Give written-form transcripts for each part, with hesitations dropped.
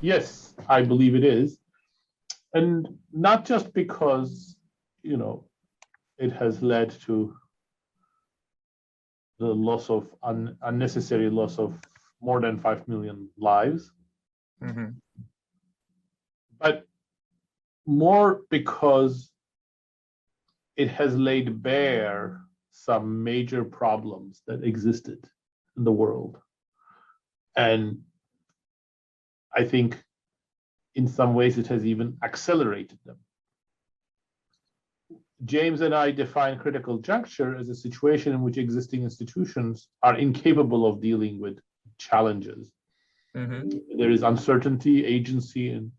Yes, I believe it is. And not just because, it has led to the loss of unnecessary loss of more than 5 million lives, but more because it has laid bare some major problems that existed in the world. And I think in some ways it has even accelerated them. James and I define critical juncture as a situation in which existing institutions are incapable of dealing with challenges. There is uncertainty, agency, and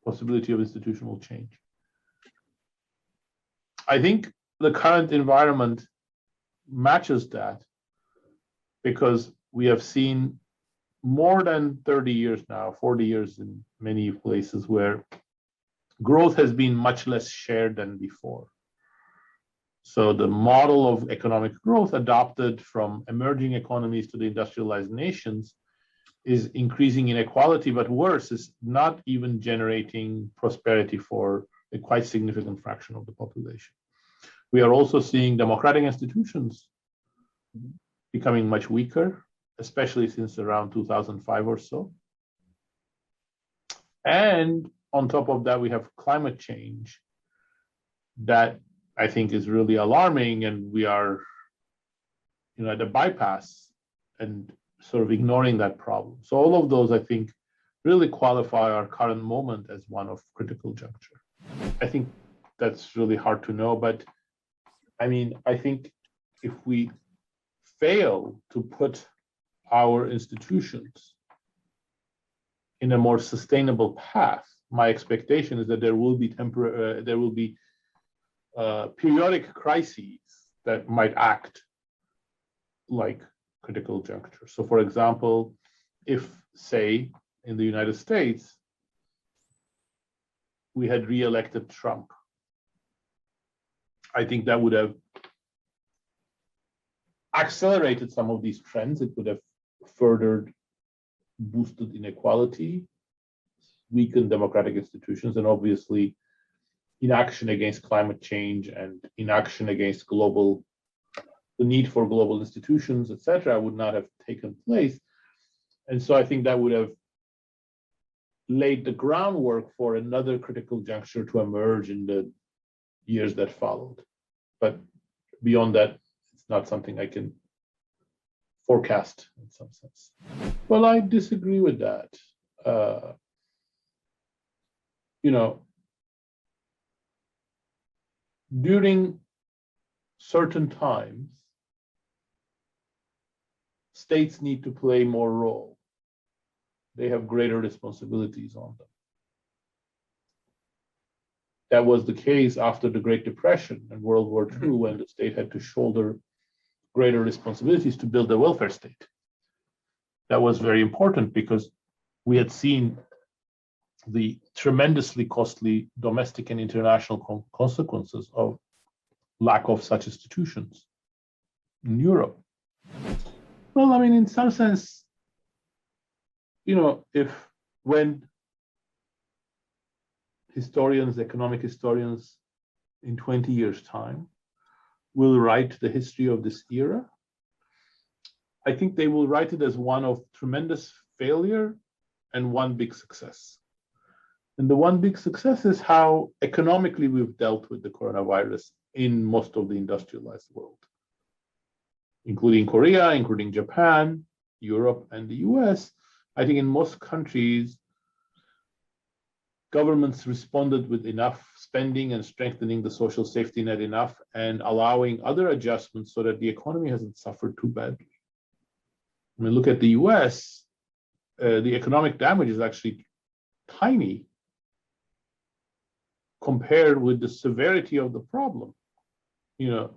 possibility of institutional change. I think the current environment matches that because we have seen more than 30 years now, 40 years in many places, where growth has been much less shared than before. So the model of economic growth adopted from emerging economies to the industrialized nations is increasing inequality, but worse, is not even generating prosperity for a quite significant fraction of the population. We are also seeing democratic institutions becoming much weaker, especially since around 2005 or so. And on top of that, we have climate change that I think is really alarming, and we are at a bypass and sort of ignoring that problem. So all of those, I think, really qualify our current moment as one of critical juncture. I think that's really hard to know, but I think if we fail to put our institutions in a more sustainable path, my expectation is that there will be periodic crises that might act like critical juncture. So, for example, if, say, in the United States, we had re-elected Trump, I think that would have accelerated some of these trends. It would have further boosted inequality, weakened democratic institutions, and obviously inaction against climate change and inaction against the need for global institutions, etc., would not have taken place. And so I think that would have laid the groundwork for another critical juncture to emerge in the years that followed. But beyond that, it's not something I can forecast in some sense. Well, I disagree with that. During certain times, states need to play more role. They have greater responsibilities on them. That was the case after the Great Depression and World War II, when the state had to shoulder greater responsibilities to build a welfare state. That was very important because we had seen the tremendously costly domestic and international consequences of lack of such institutions in Europe. Well, in some sense, when economic historians in 20 years' time will write the history of this era, I think they will write it as one of tremendous failure and one big success. And the one big success is how economically we've dealt with the coronavirus in most of the industrialized world, including Korea, including Japan, Europe, and the US. I think in most countries, governments responded with enough spending and strengthening the social safety net enough and allowing other adjustments so that the economy hasn't suffered too badly. Look at the US, the economic damage is actually tiny compared with the severity of the problem. The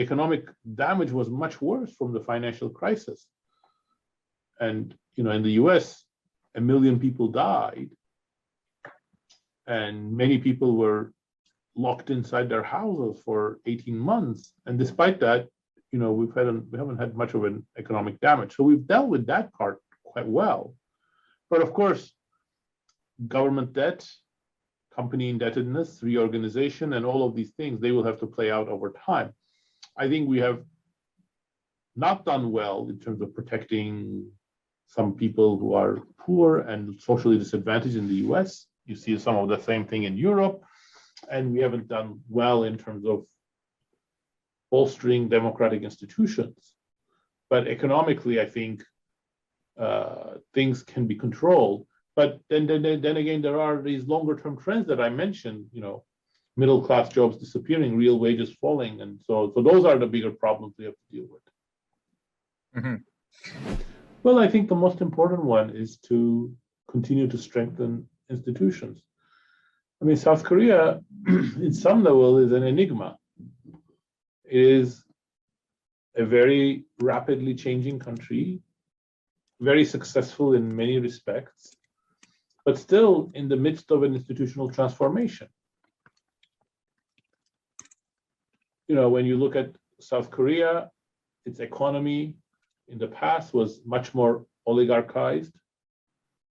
economic damage was much worse from the financial crisis. And, in the US, 1 million people died and many people were locked inside their houses for 18 months. And despite that, we haven't had much of an economic damage. So we've dealt with that part quite well. But of course, government debt, company indebtedness, reorganization, and all of these things, they will have to play out over time. I think we have not done well in terms of protecting some people who are poor and socially disadvantaged in the US. You see some of the same thing in Europe. And we haven't done well in terms of bolstering democratic institutions. But economically, I think things can be controlled. But then again, there are these longer term trends that I mentioned, middle class jobs disappearing, real wages falling. And so those are the bigger problems we have to deal with. Mm-hmm. Well, I think the most important one is to continue to strengthen institutions. I mean, South Korea, in some level, is an enigma. It is a very rapidly changing country, very successful in many respects, but still in the midst of an institutional transformation. When you look at South Korea, its economy in the past was much more oligarchized,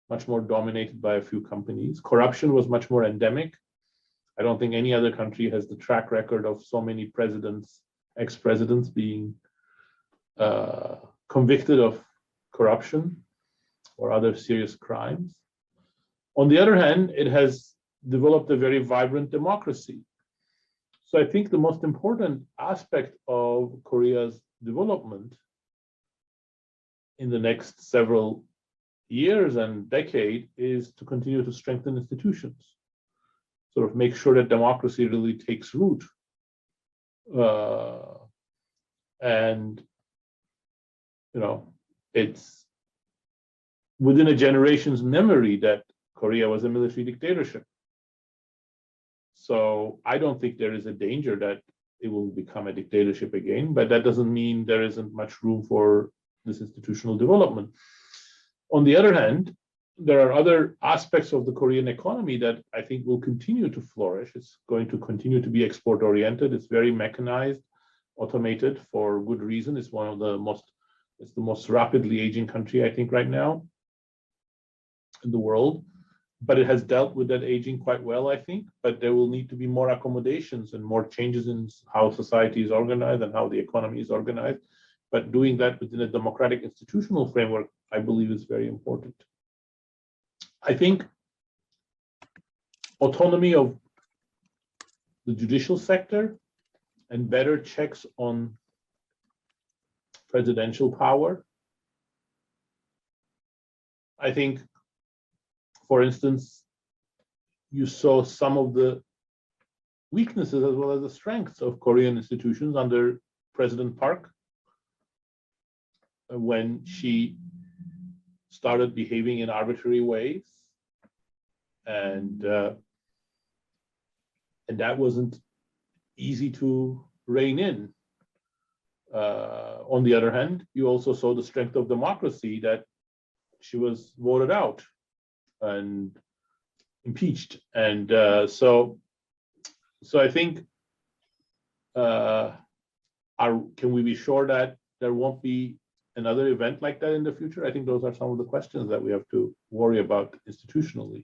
much more dominated by a few companies. Corruption was much more endemic. I don't think any other country has the track record of so many presidents, ex-presidents being convicted of corruption or other serious crimes. On the other hand, it has developed a very vibrant democracy. So I think the most important aspect of Korea's development in the next several years and decade is to continue to strengthen institutions, sort of make sure that democracy really takes root. And it's within a generation's memory that Korea was a military dictatorship. So I don't think there is a danger that it will become a dictatorship again, but that doesn't mean there isn't much room for this institutional development. On the other hand, there are other aspects of the Korean economy that I think will continue to flourish. It's going to continue to be export-oriented. It's very mechanized, automated for good reason. It's the most rapidly aging country, I think, right now in the world. But it has dealt with that aging quite well, I think. But there will need to be more accommodations and more changes in how society is organized and how the economy is organized. But doing that within a democratic institutional framework, I believe, is very important. I think autonomy of the judicial sector and better checks on presidential power. I think, for instance, you saw some of the weaknesses as well as the strengths of Korean institutions under President Park when she started behaving in arbitrary ways, and that wasn't easy to rein in. On the other hand, you also saw the strength of democracy, that she was voted out and impeached, and so I think can we be sure that there won't be another event like that in the future? I think those are some of the questions that we have to worry about institutionally.